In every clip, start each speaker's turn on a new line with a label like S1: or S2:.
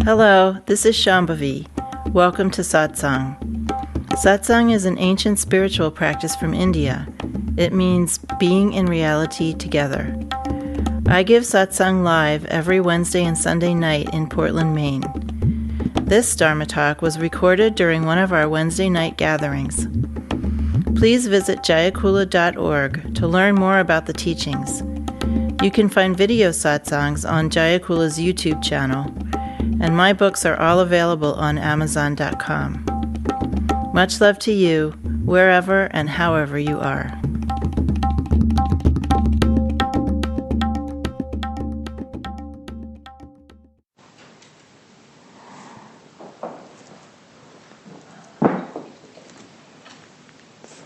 S1: Hello, this is Shambhavi. Welcome to Satsang. Satsang is an ancient spiritual practice from India. It means being in reality together. I give Satsang live every Wednesday and Sunday night in Portland, Maine. This Dharma talk was recorded during one of our Wednesday night gatherings. Please visit jayakula.org to learn more about the teachings. You can find video satsangs on Jayakula's YouTube channel, and my books are all available on Amazon.com. Much love to you, wherever and however you are.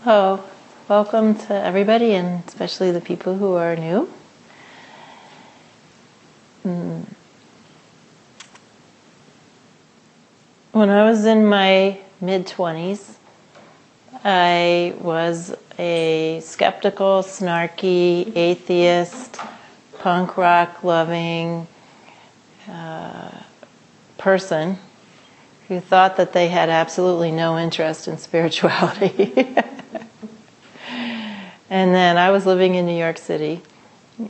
S1: So, welcome to everybody, and especially the people who are new. When I was in my mid-20s, I was a skeptical, snarky, atheist, punk rock loving person who thought that they had absolutely no interest in spirituality. And then I was living in New York City,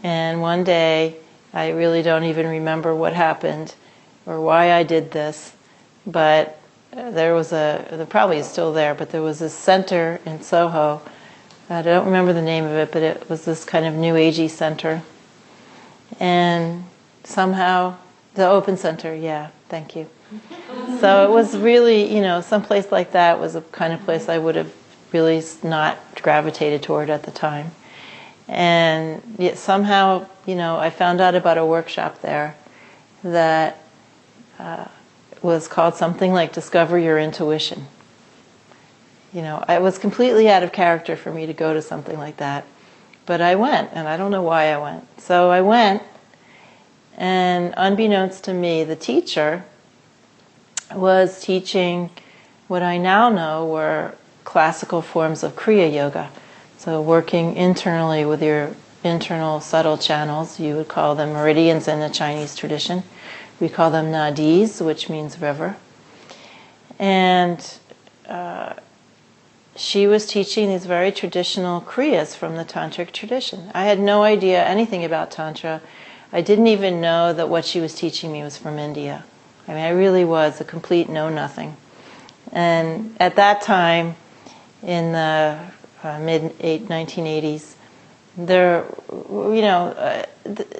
S1: and one day, I really don't even remember what happened or why I did this, but there probably is still there, but there was this center in Soho. I don't remember the name of it, but it was this kind of new agey center. And somehow, the open center, yeah, thank you. So it was really, some place like that was a kind of place I would have really not gravitated toward at the time. And yet somehow, I found out about a workshop there that was called something like Discover Your Intuition. It was completely out of character for me to go to something like that. But I went, and I don't know why I went. So I went, and unbeknownst to me, the teacher was teaching what I now know were classical forms of Kriya Yoga. So working internally with your internal subtle channels, you would call them meridians in the Chinese tradition. We call them nadis, which means river. And she was teaching these very traditional kriyas from the tantric tradition. I had no idea anything about Tantra. I didn't even know that what she was teaching me was from India. I really was a complete know-nothing. And at that time, in the mid-1980s,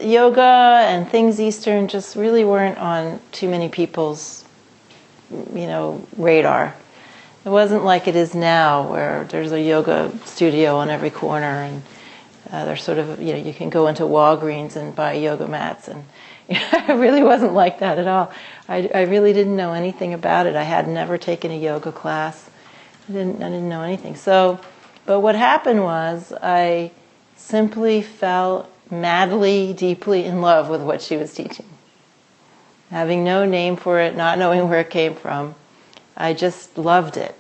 S1: yoga and things Eastern just really weren't on too many people's, radar. It wasn't like it is now, where there's a yoga studio on every corner, and there's sort of, you can go into Walgreens and buy yoga mats, and it really wasn't like that at all. I really didn't know anything about it. I had never taken a yoga class. I didn't know anything. But what happened was I simply fell madly, deeply in love with what she was teaching. Having no name for it, not knowing where it came from, I just loved it.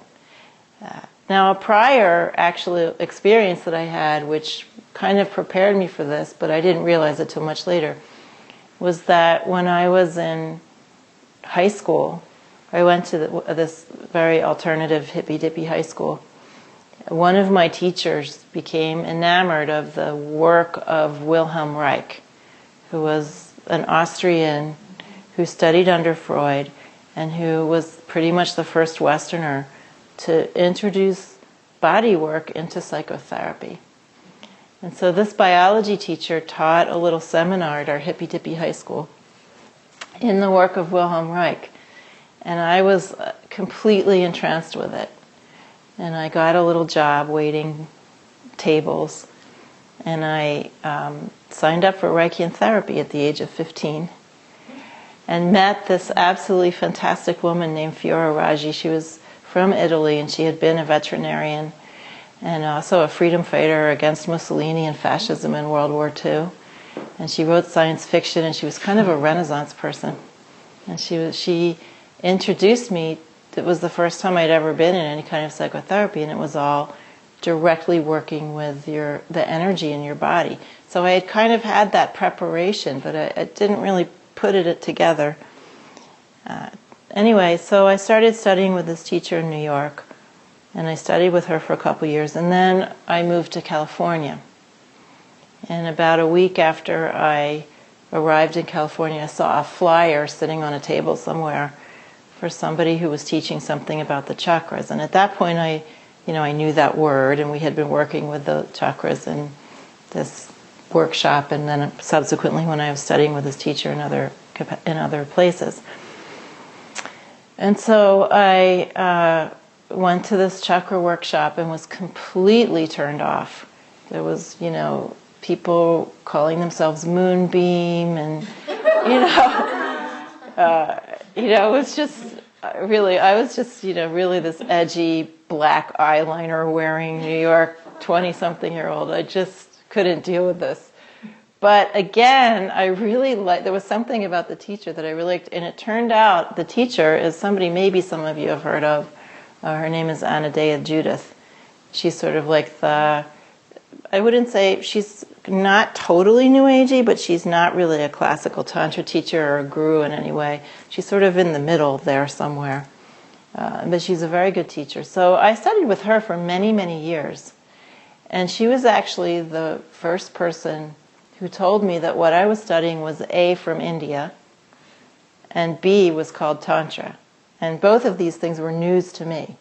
S1: Now, a prior actual experience that I had, which kind of prepared me for this, but I didn't realize it till much later, was that when I was in high school, I went to this very alternative, hippy-dippy high school. One of my teachers became enamored of the work of Wilhelm Reich, who was an Austrian who studied under Freud and who was pretty much the first Westerner to introduce body work into psychotherapy. And so this biology teacher taught a little seminar at our hippy-dippy high school in the work of Wilhelm Reich. And I was completely entranced with it. And I got a little job waiting tables. And I signed up for Reichian therapy at the age of 15. And met this absolutely fantastic woman named Fiora Raggi. She was from Italy, and she had been a veterinarian and also a freedom fighter against Mussolini and fascism in World War II. And she wrote science fiction, and she was kind of a Renaissance person. And she introduced me. It was the first time I'd ever been in any kind of psychotherapy, and it was all directly working with the energy in your body. So I had kind of had that preparation, but I didn't really put it together. Anyway, so I started studying with this teacher in New York, and I studied with her for a couple years, and then I moved to California. And about a week after I arrived in California, I saw a flyer sitting on a table somewhere for somebody who was teaching something about the chakras. And at that point, I knew that word, and we had been working with the chakras in this workshop, and then subsequently when I was studying with this teacher in other places. And so I went to this chakra workshop and was completely turned off. There was, people calling themselves Moonbeam, and it was just really, I was just really this edgy black eyeliner wearing New York 20-something-year-old. I just couldn't deal with this. But again, I really there was something about the teacher that I really liked, and it turned out the teacher is somebody maybe some of you have heard of. Her name is Anadea Judith. She's sort of like I wouldn't say she's not totally New Agey, but she's not really a classical Tantra teacher or a guru in any way. She's sort of in the middle there somewhere. But she's a very good teacher. So I studied with her for many, many years. And she was actually the first person who told me that what I was studying was A, from India, and B, was called Tantra. And both of these things were news to me.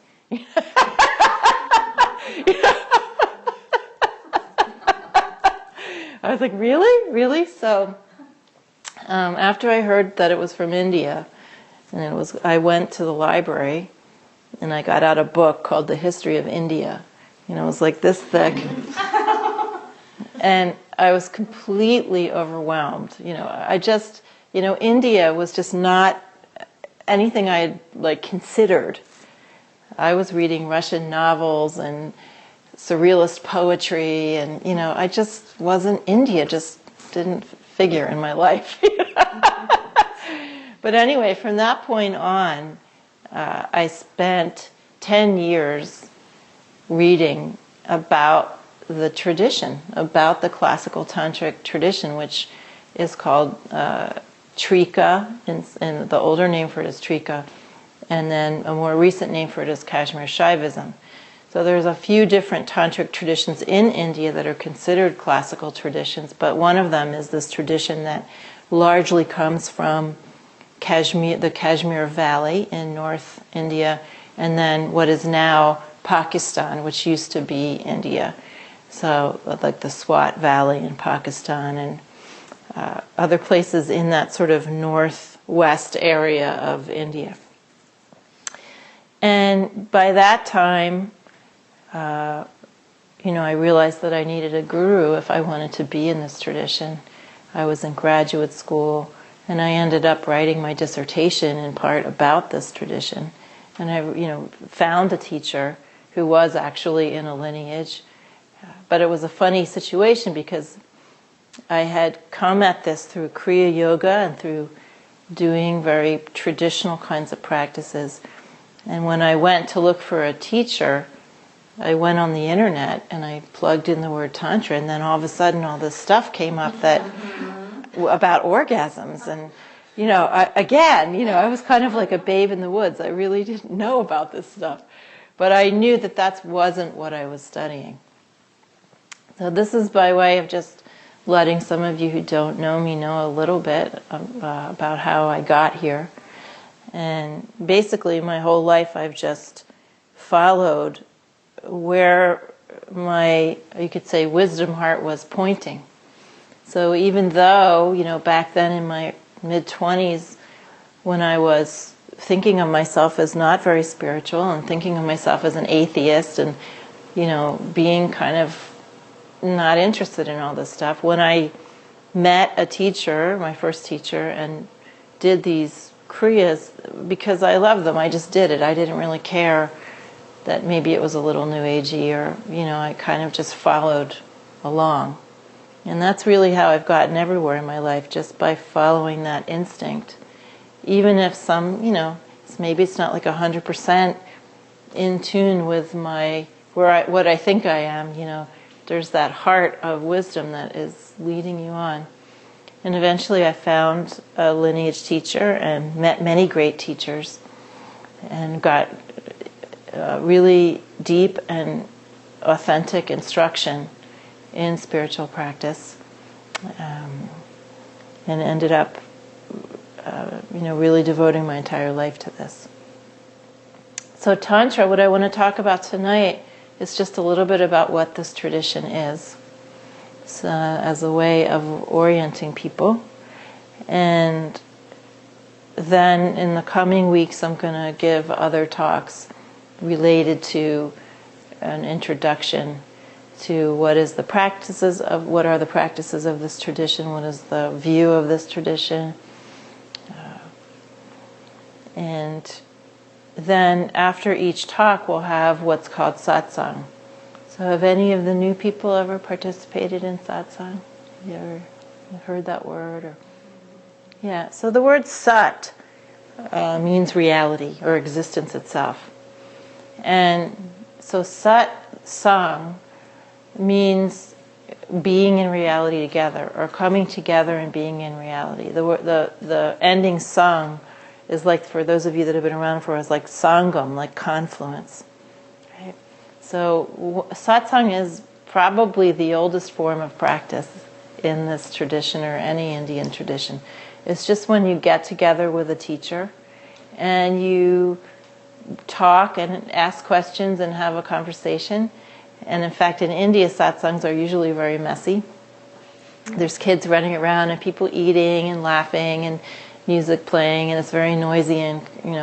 S1: I was like, really? Really? So after I heard that it was from India, and I went to the library, and I got out a book called The History of India. It was like this thick. And I was completely overwhelmed. I just, India was just not anything I had considered. I was reading Russian novels and surrealist poetry, and I just wasn't. India just didn't figure in my life. But anyway, from that point on, I spent 10 years reading about the tradition, about the classical tantric tradition, which is called Trika, and the older name for it is Trika, and then a more recent name for it is Kashmir Shaivism. So there's a few different tantric traditions in India that are considered classical traditions, but one of them is this tradition that largely comes from Kashmir, the Kashmir Valley in North India, and then what is now Pakistan, which used to be India. So like the Swat Valley in Pakistan and other places in that sort of northwest area of India. And by that time, I realized that I needed a guru if I wanted to be in this tradition. I was in graduate school, and I ended up writing my dissertation in part about this tradition. And I, found a teacher who was actually in a lineage. But it was a funny situation because I had come at this through Kriya Yoga and through doing very traditional kinds of practices. And when I went to look for a teacher, I went on the internet and I plugged in the word Tantra, and then all of a sudden all this stuff came up about orgasms. And, I was kind of like a babe in the woods. I really didn't know about this stuff. But I knew that wasn't what I was studying. So this is by way of just letting some of you who don't know me know a little bit about how I got here. And basically my whole life I've just followed where my, you could say, wisdom heart was pointing. So even though, back then in my mid-20s, when I was thinking of myself as not very spiritual and thinking of myself as an atheist and, being kind of not interested in all this stuff, when I met a teacher, my first teacher, and did these kriyas, because I love them, I just did it. I didn't really care that maybe it was a little new agey or, I kind of just followed along. And that's really how I've gotten everywhere in my life, just by following that instinct. Even if maybe it's not like 100% in tune with what I think I am, there's that heart of wisdom that is leading you on. And eventually I found a lineage teacher and met many great teachers and got really deep and authentic instruction in spiritual practice, and ended up really devoting my entire life to this. So Tantra, what I want to talk about tonight is just a little bit about what this tradition is, as a way of orienting people. And then in the coming weeks I'm going to give other talks related to an introduction to what are the practices of this tradition, what is the view of this tradition. And then after each talk we'll have what's called Satsang. So have any of the new people ever participated in Satsang? You ever heard that word? Yeah, so the word Sat means reality or existence itself. And so Satsang means being in reality together, or coming together and being in reality. The ending sang is like, for those of you that have been around for us, like sangam, like confluence. Right? So satsang is probably the oldest form of practice in this tradition or any Indian tradition. It's just when you get together with a teacher and you talk and ask questions and have a conversation. And in fact, in India, satsangs are usually very messy. There's kids running around and people eating and laughing and music playing, and it's very noisy and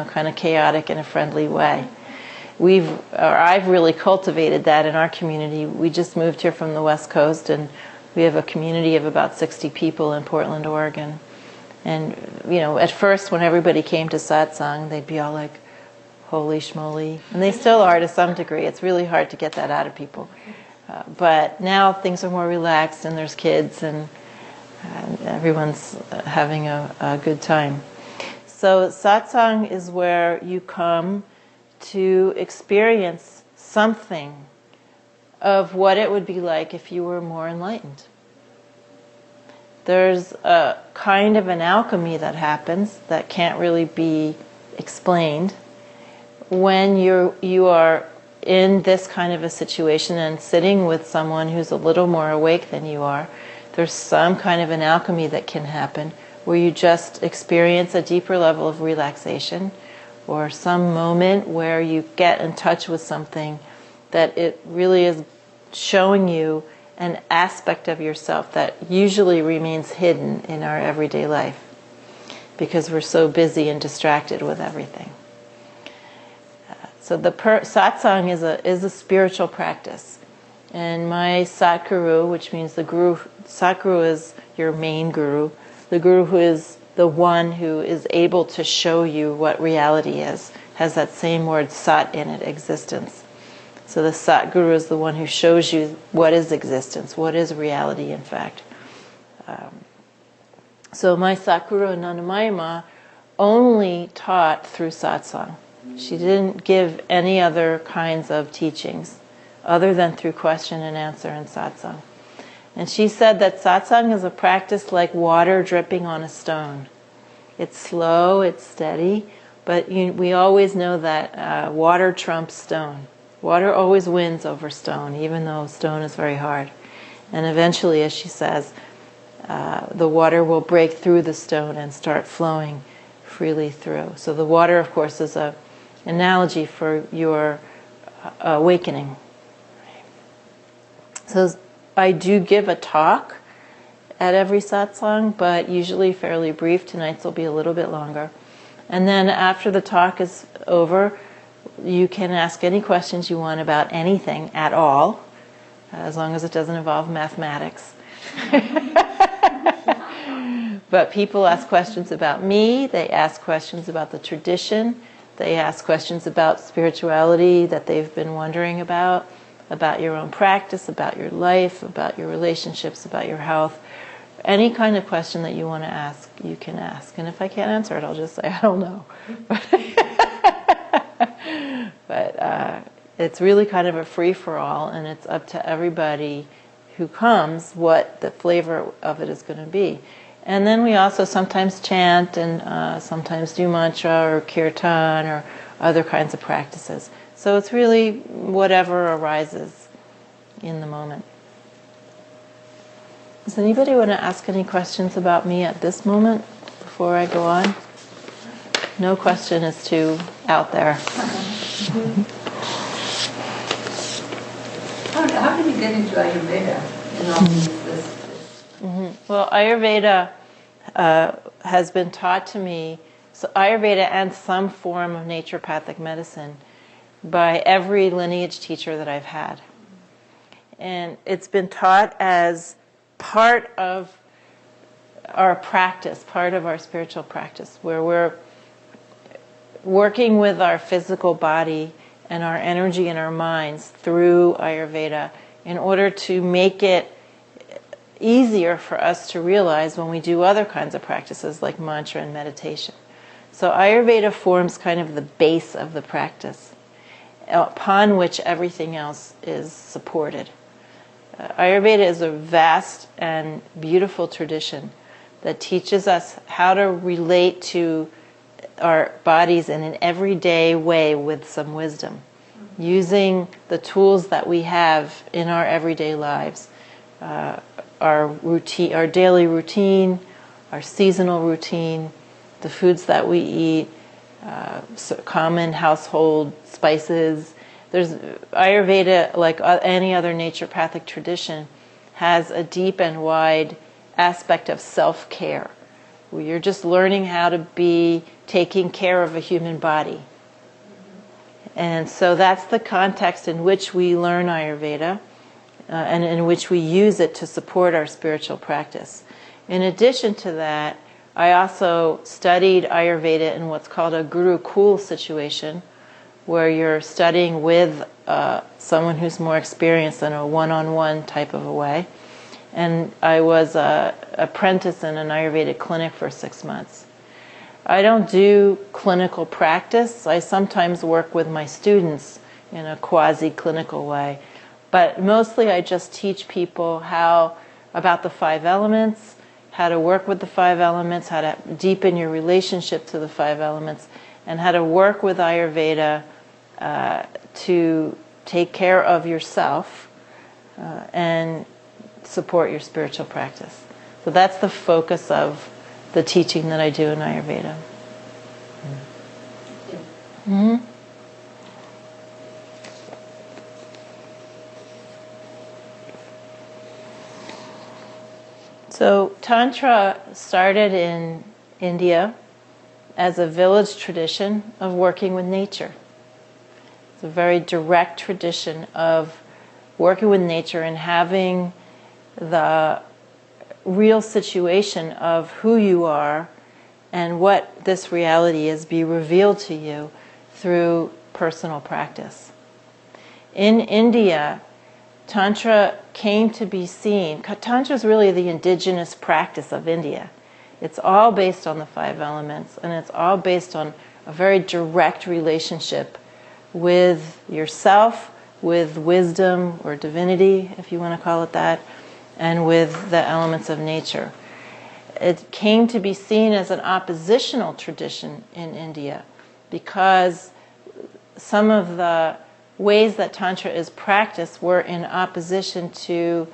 S1: kind of chaotic in a friendly way. I've really cultivated that in our community. We just moved here from the West Coast, and we have a community of about 60 people in Portland, Oregon. And at first, when everybody came to satsang, they'd be all like, "Holy schmoly," and they still are to some degree. It's really hard to get that out of people. But now things are more relaxed, and there's kids, and everyone's having a good time. So satsang is where you come to experience something of what it would be like if you were more enlightened. There's a kind of an alchemy that happens that can't really be explained when you are in this kind of a situation and sitting with someone who's a little more awake than you are. There's some kind of an alchemy that can happen where you just experience a deeper level of relaxation, or some moment where you get in touch with something that it really is showing you an aspect of yourself that usually remains hidden in our everyday life because we're so busy and distracted with everything. So the satsang is a spiritual practice. And my Satguru, which means the guru, Satguru is your main guru, the guru who is the one who is able to show you what reality is, has that same word sat in it, existence. So the Satguru is the one who shows you what is existence, what is reality in fact. So my Satguru Anandamayama only taught through satsang. She didn't give any other kinds of teachings other than through question and answer and satsang. And she said that satsang is a practice like water dripping on a stone. It's slow, it's steady, but we always know that water trumps stone. Water always wins over stone, even though stone is very hard. And eventually, as she says, the water will break through the stone and start flowing freely through. So the water, of course, is an analogy for your awakening. So I do give a talk at every satsang, but usually fairly brief. Tonight's will be a little bit longer. And then after the talk is over, you can ask any questions you want about anything at all, as long as it doesn't involve mathematics. But people ask questions about me, they ask questions about the tradition, they ask questions about spirituality that they've been wondering about your own practice, about your life, about your relationships, about your health. Any kind of question that you want to ask, you can ask. And if I can't answer it, I'll just say, I don't know. But it's really kind of a free-for-all, and it's up to everybody who comes what the flavor of it is going to be. And then we also sometimes chant and sometimes do mantra or kirtan or other kinds of practices. So it's really whatever arises in the moment. Does anybody want to ask any questions about me at this moment before I go on? No question is too out there.
S2: How did you get into Ayurveda and all this?
S1: Well, Ayurveda has been taught to me, so Ayurveda and some form of naturopathic medicine, by every lineage teacher that I've had. And it's been taught as part of our practice, part of our spiritual practice, where we're working with our physical body and our energy and our minds through Ayurveda in order to make it easier for us to realize when we do other kinds of practices like mantra and meditation. So Ayurveda forms kind of the base of the practice upon which everything else is supported. Ayurveda is a vast and beautiful tradition that teaches us how to relate to our bodies in an everyday way with some wisdom, using the tools that we have in our everyday lives, our routine, our daily routine, our seasonal routine, the foods that we eat, common household spices. There's Ayurveda, like any other naturopathic tradition, has a deep and wide aspect of self-care, where you're just learning how to be taking care of a human body. And so that's the context in which we learn Ayurveda and in which we use it to support our spiritual practice. In addition to that, I also studied Ayurveda in what's called a Gurukul situation, where you're studying with someone who's more experienced in a one-on-one type of a way. And I was an apprentice in an Ayurvedic clinic for 6 months. I don't do clinical practice. I sometimes work with my students in a quasi-clinical way. But mostly I just teach people about the 5 elements, how to work with the 5 elements, how to deepen your relationship to the 5 elements, and how to work with Ayurveda to take care of yourself and support your spiritual practice. So that's the focus of the teaching that I do in Ayurveda. Mm-hmm. So Tantra started in India as a village tradition of working with nature. It's a very direct tradition of working with nature and having the real situation of who you are and what this reality is be revealed to you through personal practice. In India, Tantra came to be seen. Tantra is really the indigenous practice of India. It's all based on the 5 elements, and it's all based on a very direct relationship with yourself, with wisdom or divinity, if you want to call it that, and with the elements of nature. It came to be seen as an oppositional tradition in India because some of the ways that Tantra is practiced were in opposition to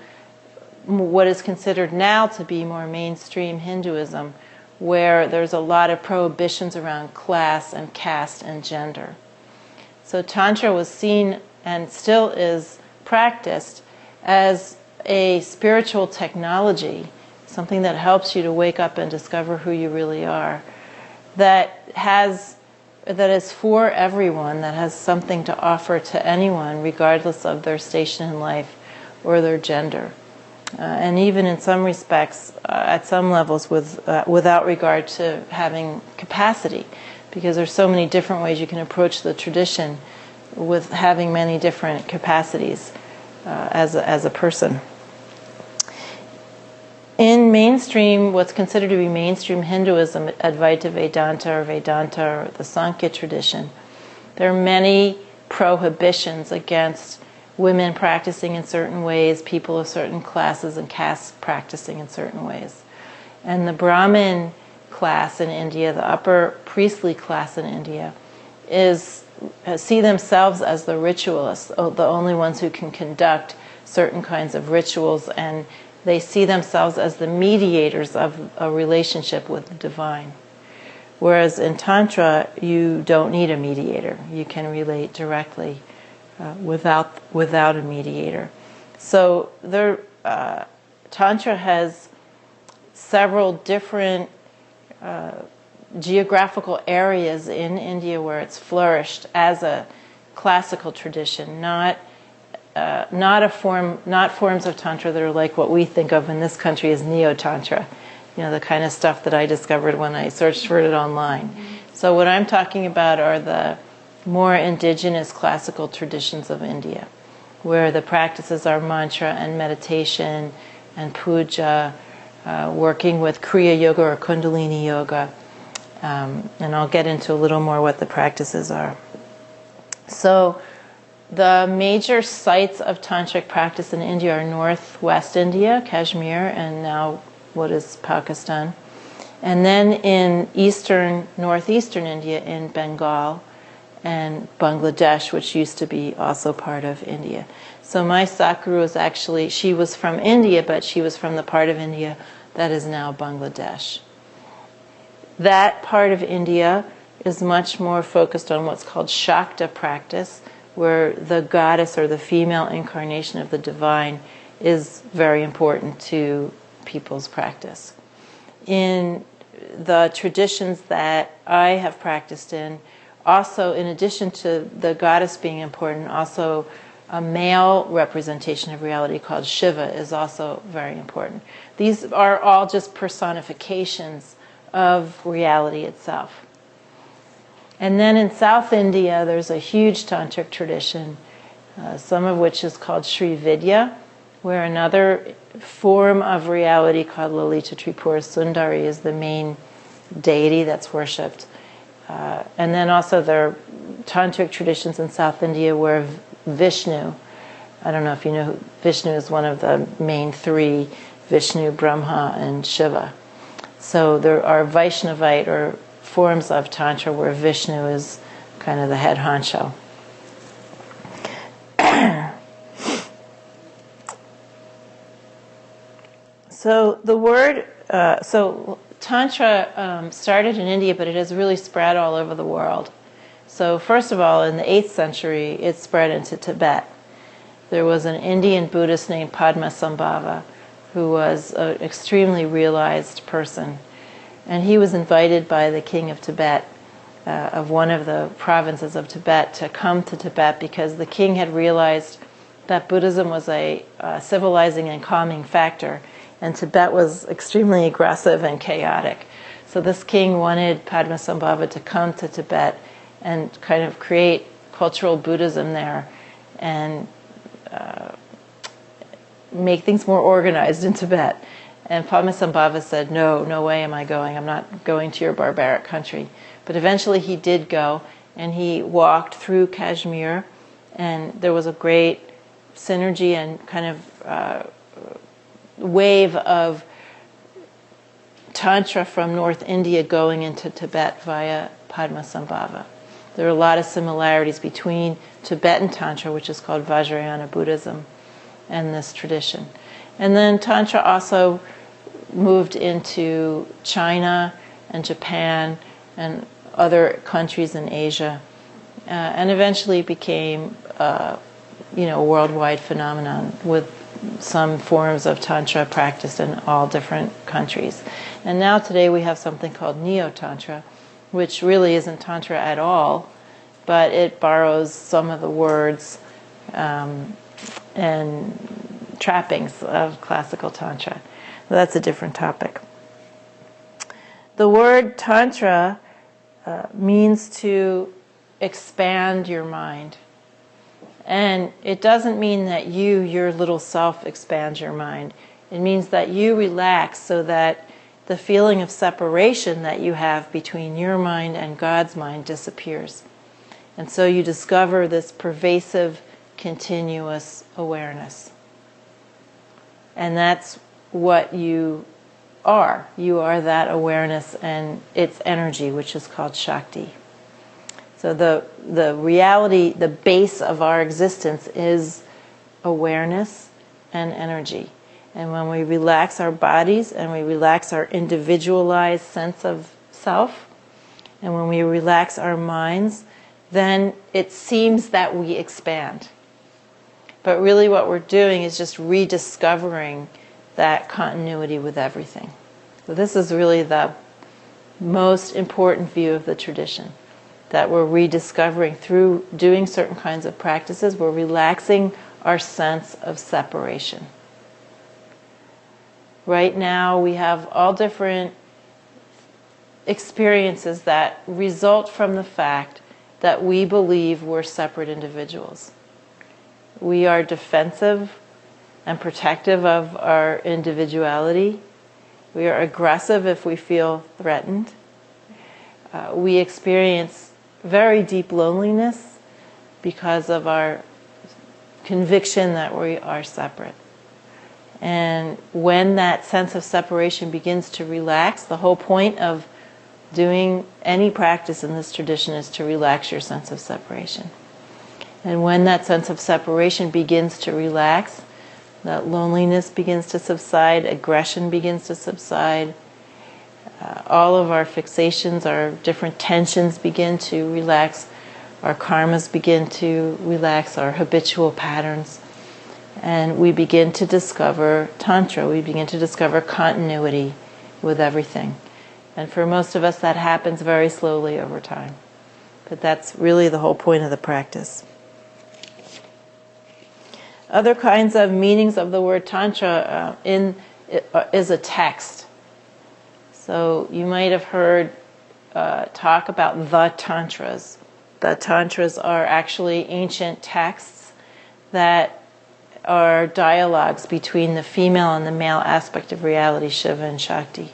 S1: what is considered now to be more mainstream Hinduism, where there's a lot of prohibitions around class and caste and gender. So Tantra was seen, and still is practiced, as a spiritual technology, something that helps you to wake up and discover who you really are, that is for everyone, that has something to offer to anyone, regardless of their station in life or their gender. And even in some respects, at some levels, without regard to having capacity, because there's so many different ways you can approach the tradition with having many different capacities as a person. In mainstream, what's considered to be mainstream Hinduism, Advaita Vedanta or Vedanta or the Sankhya tradition, there are many prohibitions against women practicing in certain ways, people of certain classes and castes practicing in certain ways. And the Brahmin class in India, the upper priestly class in India, see themselves as the ritualists, the only ones who can conduct certain kinds of rituals, and they see themselves as the mediators of a relationship with the divine. Whereas in Tantra, you don't need a mediator. You can relate directly without a mediator. So Tantra has several different geographical areas in India where it's flourished as a classical tradition, not forms of Tantra that are like what we think of in this country as Neo-Tantra, the kind of stuff that I discovered when I searched for it online. So what I'm talking about are the more indigenous classical traditions of India, where the practices are mantra and meditation and puja, working with Kriya Yoga or Kundalini Yoga. And I'll get into a little more what the practices are. So the major sites of tantric practice in India are northwest India, Kashmir, and now what is Pakistan. And then in northeastern India, in Bengal and Bangladesh, which used to be also part of India. So my Sakguru was actually, she was from India, but she was from the part of India that is now Bangladesh. That part of India is much more focused on what's called Shakta practice, where the goddess or the female incarnation of the divine is very important to people's practice. In the traditions that I have practiced in, also in addition to the goddess being important, also a male representation of reality called Shiva is also very important. These are all just personifications of reality itself. And then in South India, there's a huge tantric tradition, some of which is called Sri Vidya, where another form of reality called Lalita Tripura Sundari is the main deity that's worshipped. And then also there are tantric traditions in South India where Vishnu, I don't know if you know, Vishnu is one of the main three, Vishnu, Brahma, and Shiva. So there are Vaishnavite or forms of Tantra where Vishnu is kind of the head honcho. So the word, Tantra started in India, but it has really spread all over the world. So first of all, in the 8th century, it spread into Tibet. There was an Indian Buddhist named Padmasambhava who was an extremely realized person. And he was invited by the king of Tibet, of one of the provinces of Tibet, to come to Tibet because the king had realized that Buddhism was a civilizing and calming factor, and Tibet was extremely aggressive and chaotic. So this king wanted Padmasambhava to come to Tibet and kind of create cultural Buddhism there and make things more organized in Tibet. And Padmasambhava said, no way am I going. I'm not going to your barbaric country. But eventually he did go, and he walked through Kashmir, and there was a great synergy and kind of wave of Tantra from North India going into Tibet via Padmasambhava. There are a lot of similarities between Tibetan Tantra, which is called Vajrayana Buddhism, and this tradition. And then Tantra also moved into China and Japan and other countries in Asia, and eventually became a worldwide phenomenon with some forms of Tantra practiced in all different countries. And now today we have something called Neo-Tantra, which really isn't Tantra at all, but it borrows some of the words and trappings of classical Tantra. Well, that's a different topic. The word Tantra means to expand your mind. And it doesn't mean that your little self, expands your mind. It means that you relax so that the feeling of separation that you have between your mind and God's mind disappears. And so you discover this pervasive, continuous awareness. And that's what you are. You are that awareness and its energy, which is called Shakti. So the reality, the base of our existence is awareness and energy. And when we relax our bodies and we relax our individualized sense of self, and when we relax our minds, then it seems that we expand. But really what we're doing is just rediscovering that continuity with everything. So this is really the most important view of the tradition, that we're rediscovering through doing certain kinds of practices. We're relaxing our sense of separation. Right now we have all different experiences that result from the fact that we believe we're separate individuals. We are defensive and protective of our individuality. We are aggressive if we feel threatened. We experience very deep loneliness because of our conviction that we are separate. And when that sense of separation begins to relax, the whole point of doing any practice in this tradition is to relax your sense of separation. And when that sense of separation begins to relax, that loneliness begins to subside, aggression begins to subside, all of our fixations, our different tensions begin to relax, our karmas begin to relax, our habitual patterns, and we begin to discover Tantra, we begin to discover continuity with everything. And for most of us that happens very slowly over time. But that's really the whole point of the practice. Other kinds of meanings of the word Tantra is a text. So you might have heard talk about the Tantras. The Tantras are actually ancient texts that are dialogues between the female and the male aspect of reality, Shiva and Shakti.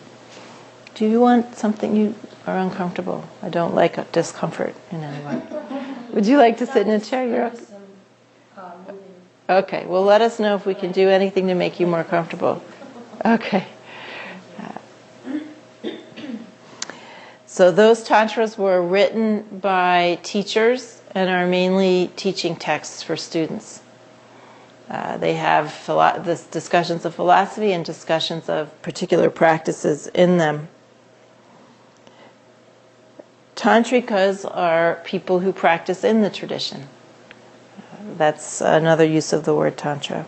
S1: Do you want something you are uncomfortable? I don't like a discomfort in anyone. Would you like to sit in a chair? You're okay. Okay, well let us know if we can do anything to make you more comfortable. Okay. So those tantras were written by teachers and are mainly teaching texts for students. They have discussions of philosophy and discussions of particular practices in them. Tantrikas are people who practice in the tradition. That's another use of the word Tantra.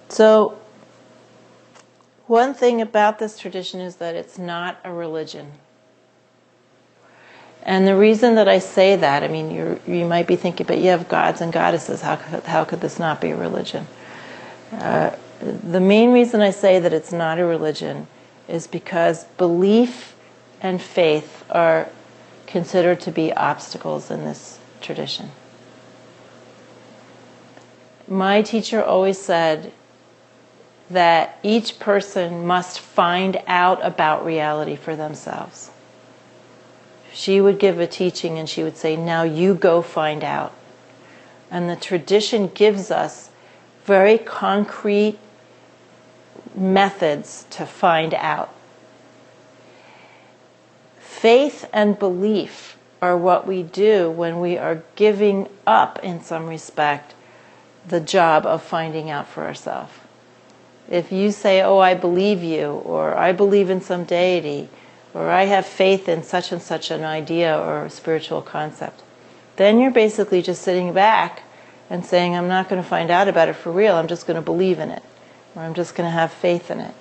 S1: So, one thing about this tradition is that it's not a religion. And the reason that I say that, I mean, you might be thinking, but you have gods and goddesses, how could this not be a religion? The main reason I say that it's not a religion is because belief and faith are considered to be obstacles in this tradition. My teacher always said that each person must find out about reality for themselves. She would give a teaching and she would say, now you go find out. And the tradition gives us very concrete methods to find out. Faith and belief are what we do when we are giving up, in some respect, the job of finding out for ourselves. If you say, oh, I believe you, or I believe in some deity, or I have faith in such and such an idea or a spiritual concept, then you're basically just sitting back and saying, I'm not going to find out about it for real, I'm just going to believe in it, or I'm just going to have faith in it.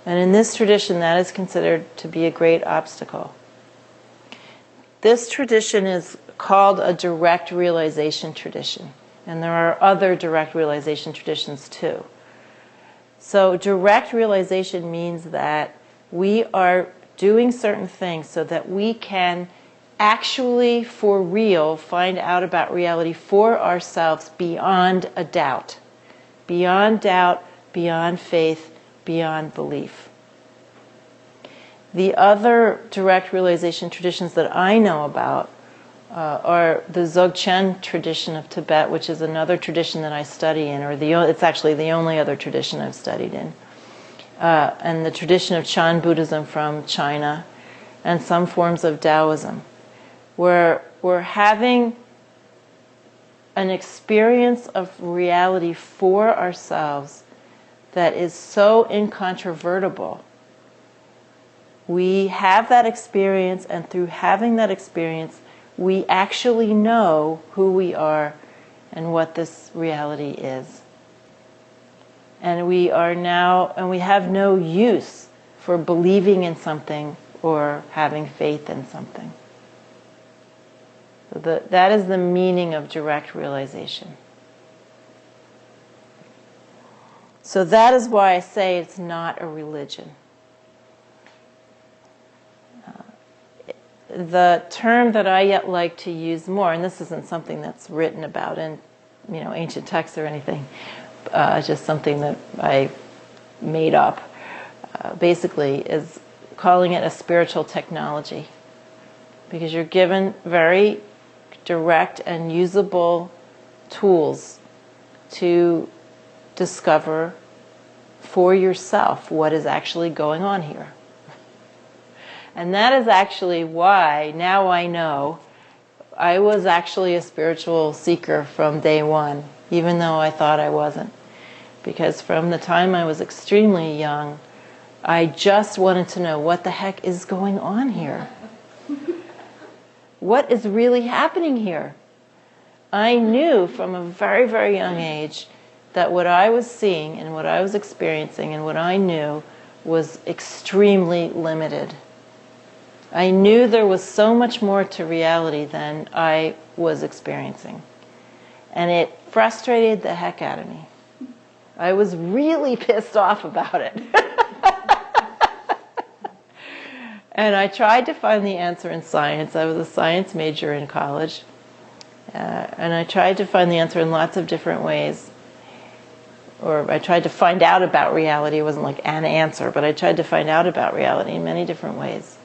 S1: And in this tradition, that is considered to be a great obstacle. This tradition is called a direct realization tradition, and there are other direct realization traditions too. So direct realization means that we are doing certain things so that we can actually, for real, find out about reality for ourselves beyond a doubt. Beyond doubt, beyond faith, beyond belief. The other direct realization traditions that I know about or the Dzogchen tradition of Tibet, which is another tradition that I study in, it's actually the only other tradition I've studied in, and the tradition of Chan Buddhism from China, and some forms of Taoism, where we're having an experience of reality for ourselves that is so incontrovertible. We have that experience, and through having that experience, we actually know who we are and what this reality is. And we have no use for believing in something or having faith in something. So that is the meaning of direct realization. So that is why I say it's not a religion. The term that I yet like to use more, and this isn't something that's written about in ancient texts or anything, just something that I made up, basically, is calling it a spiritual technology. Because you're given very direct and usable tools to discover for yourself what is actually going on here. And that is actually why now I know I was actually a spiritual seeker from day one, even though I thought I wasn't. Because from the time I was extremely young, I just wanted to know what the heck is going on here. What is really happening here? I knew from a very, very young age that what I was seeing and what I was experiencing and what I knew was extremely limited. I knew there was so much more to reality than I was experiencing. And it frustrated the heck out of me. I was really pissed off about it. And I tried to find the answer in science. I was a science major in college. And I tried to find the answer in lots of different ways. Or I tried to find out about reality. It wasn't like an answer, but I tried to find out about reality in many different ways.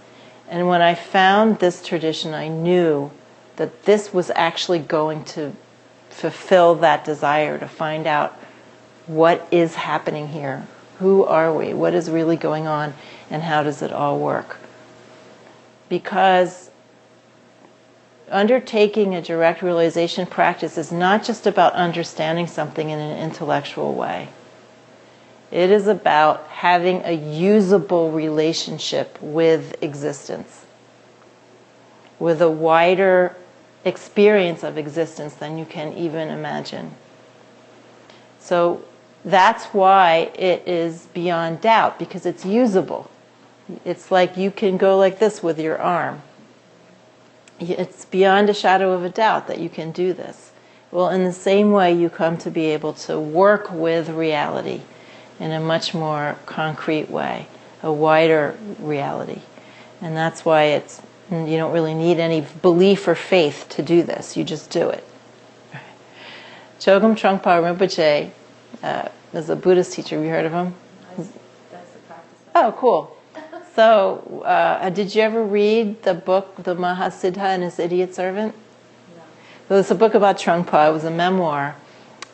S1: And when I found this tradition, I knew that this was actually going to fulfill that desire to find out what is happening here. Who are we? What is really going on? And how does it all work? Because undertaking a direct realization practice is not just about understanding something in an intellectual way. It is about having a usable relationship with existence, with a wider experience of existence than you can even imagine. So that's why it is beyond doubt, because it's usable. It's like you can go like this with your arm. It's beyond a shadow of a doubt that you can do this. Well, in the same way, you come to be able to work with reality in a much more concrete way, a wider reality. And that's why you don't really need any belief or faith to do this. You just do it. Chogyam Trungpa Rinpoche is a Buddhist teacher. Have you heard of him?
S2: That's the practice.
S1: Oh, cool. So, did you ever read the book, The Mahasiddha and His Idiot Servant?
S2: No.
S1: So it's a book about Trungpa. It was a memoir.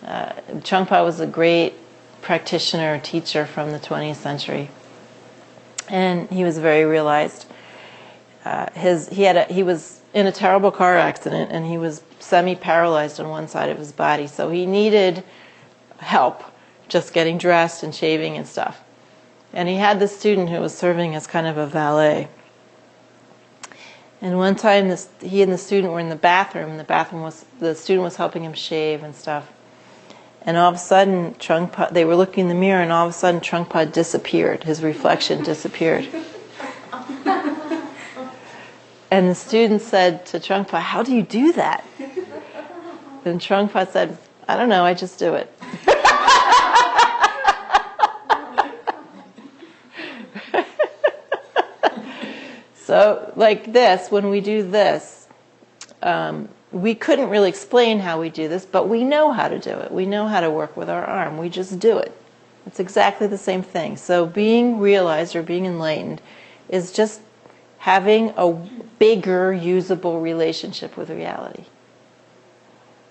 S1: Trungpa was a great practitioner, teacher from the 20th century. And he was very realized. He was in a terrible car accident, and he was semi-paralyzed on one side of his body. So he needed help just getting dressed and shaving and stuff. And he had this student who was serving as kind of a valet. And one time, he and the student were in the bathroom. The student was helping him shave and stuff. And all of a sudden, they were looking in the mirror, and all of a sudden, Trungpa disappeared. His reflection disappeared. And the student said to Trungpa, "How do you do that?" And Trungpa said, "I don't know, I just do it." So, like this, when we do this, we couldn't really explain how we do this, but we know how to do it. We know how to work with our arm. We just do it. It's exactly the same thing. So being realized or being enlightened is just having a bigger, usable relationship with reality.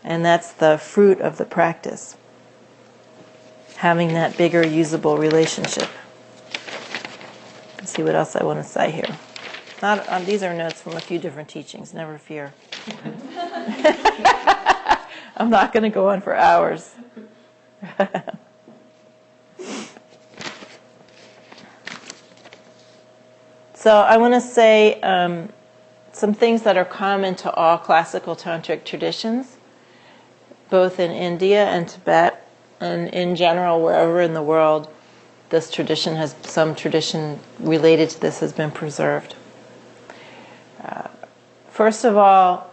S1: And that's the fruit of the practice. Having that bigger, usable relationship. Let's see what else I want to say here. These are notes from a few different teachings, never fear. I'm not going to go on for hours. So I want to say some things that are common to all classical tantric traditions, both in India and Tibet, and in general wherever in the world some tradition related to this has been preserved. First of all,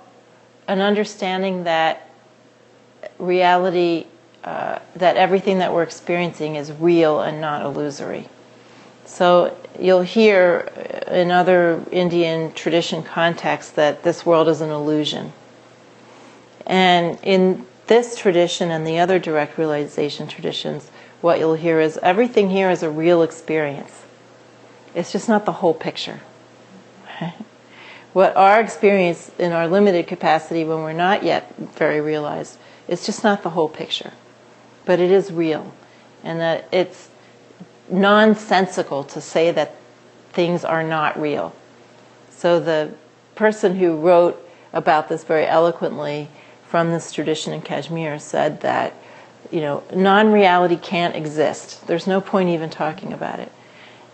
S1: an understanding that reality, that everything that we're experiencing is real and not illusory. So you'll hear in other Indian tradition contexts that this world is an illusion. And in this tradition and the other direct realization traditions, what you'll hear is everything here is a real experience. It's just not the whole picture. What our experience in our limited capacity when we're not yet very realized, it's just not the whole picture. But it is real. And that it's nonsensical to say that things are not real. So the person who wrote about this very eloquently from this tradition in Kashmir said that, non-reality can't exist. There's no point even talking about it.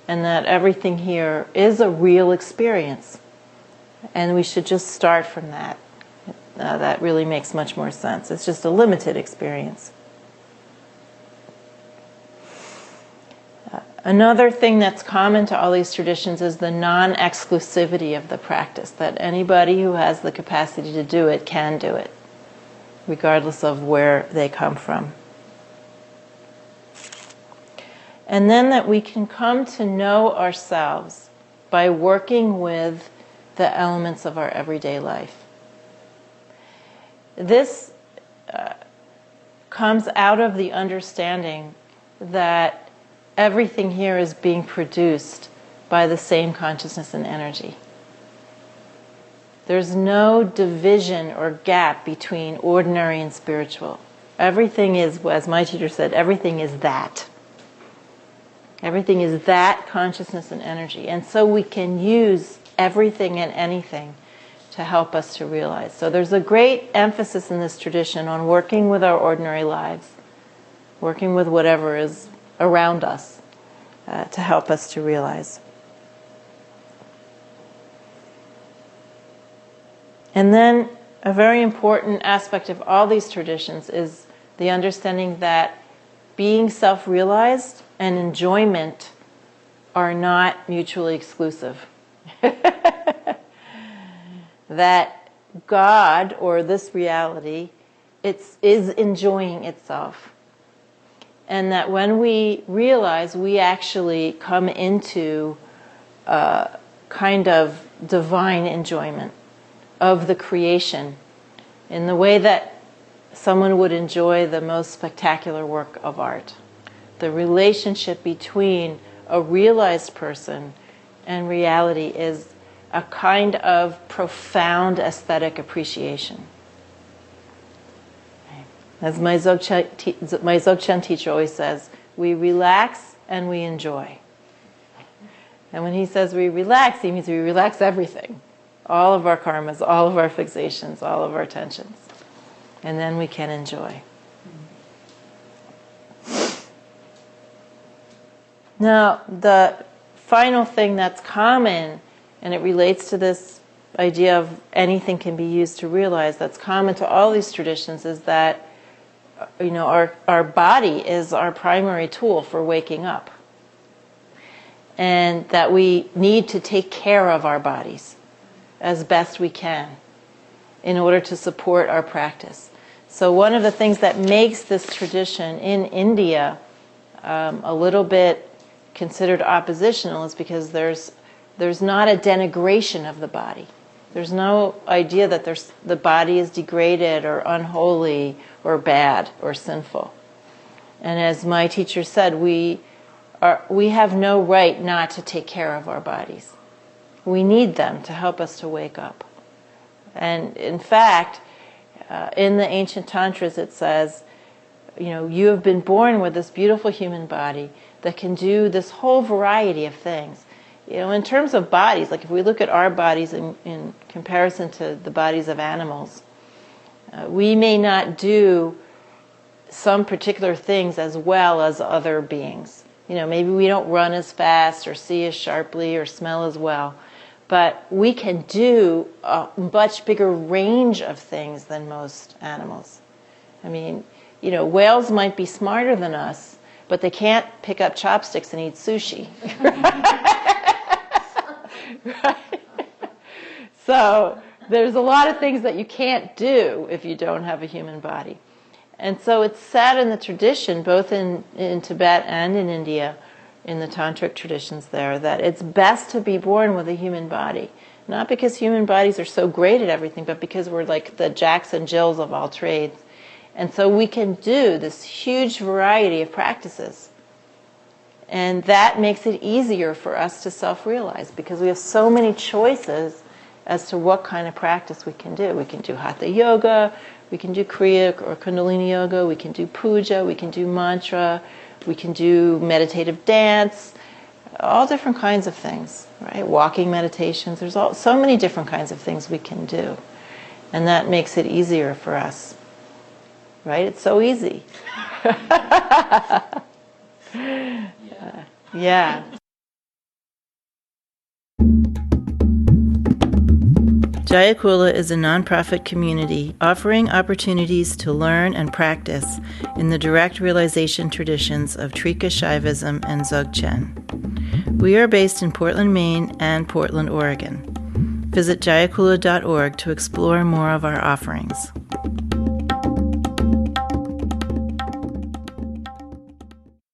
S1: And that everything here is a real experience. And we should just start from that. That really makes much more sense. It's just a limited experience. Another thing that's common to all these traditions is the non-exclusivity of the practice, that anybody who has the capacity to do it can do it, regardless of where they come from. And then that we can come to know ourselves by working with the elements of our everyday life. This comes out of the understanding that everything here is being produced by the same consciousness and energy. There's no division or gap between ordinary and spiritual. Everything is, as my teacher said, everything is that. Everything is that consciousness and energy. And so we can use everything and anything to help us to realize. So there's a great emphasis in this tradition on working with our ordinary lives, working with whatever is around us to help us to realize. And then a very important aspect of all these traditions is the understanding that being self-realized and enjoyment are not mutually exclusive. That God, or this reality, is enjoying itself. And that when we realize, we actually come into a kind of divine enjoyment of the creation in the way that someone would enjoy the most spectacular work of art. The relationship between a realized person and reality is a kind of profound aesthetic appreciation. As my Dzogchen teacher always says, we relax and we enjoy. And when he says we relax, he means we relax everything. All of our karmas, all of our fixations, all of our tensions. And then we can enjoy. Now, the final thing that's common, and it relates to this idea of anything can be used to realize, that's common to all these traditions, is that our body is our primary tool for waking up. And that we need to take care of our bodies as best we can in order to support our practice. So one of the things that makes this tradition in India a little bit considered oppositional is because there's not a denigration of the body. There's no idea that the body is degraded or unholy or bad or sinful. And as my teacher said, we have no right not to take care of our bodies. We need them to help us to wake up. And in fact, in the ancient tantras it says, you have been born with this beautiful human body that can do this whole variety of things. In terms of bodies, like if we look at our bodies in comparison to the bodies of animals, we may not do some particular things as well as other beings. Maybe we don't run as fast or see as sharply or smell as well, but we can do a much bigger range of things than most animals. I mean, whales might be smarter than us, but they can't pick up chopsticks and eat sushi. Right? So there's a lot of things that you can't do if you don't have a human body. And so it's said in the tradition, both in Tibet and in India, in the tantric traditions there, that it's best to be born with a human body. Not because human bodies are so great at everything, but because we're like the Jacks and Jills of all trades. And so we can do this huge variety of practices. And that makes it easier for us to self-realize because we have so many choices as to what kind of practice we can do. We can do Hatha Yoga, we can do Kriya or Kundalini Yoga, we can do Puja, we can do Mantra, we can do meditative dance, all different kinds of things, right? Walking meditations, there's so many different kinds of things we can do. And that makes it easier for us, right? It's so easy. Yeah. Jayakula is a nonprofit community offering opportunities to learn and practice in the direct realization traditions of Trika Shaivism and Dzogchen. We are based in Portland, Maine and Portland, Oregon. Visit jayakula.org to explore more of our offerings.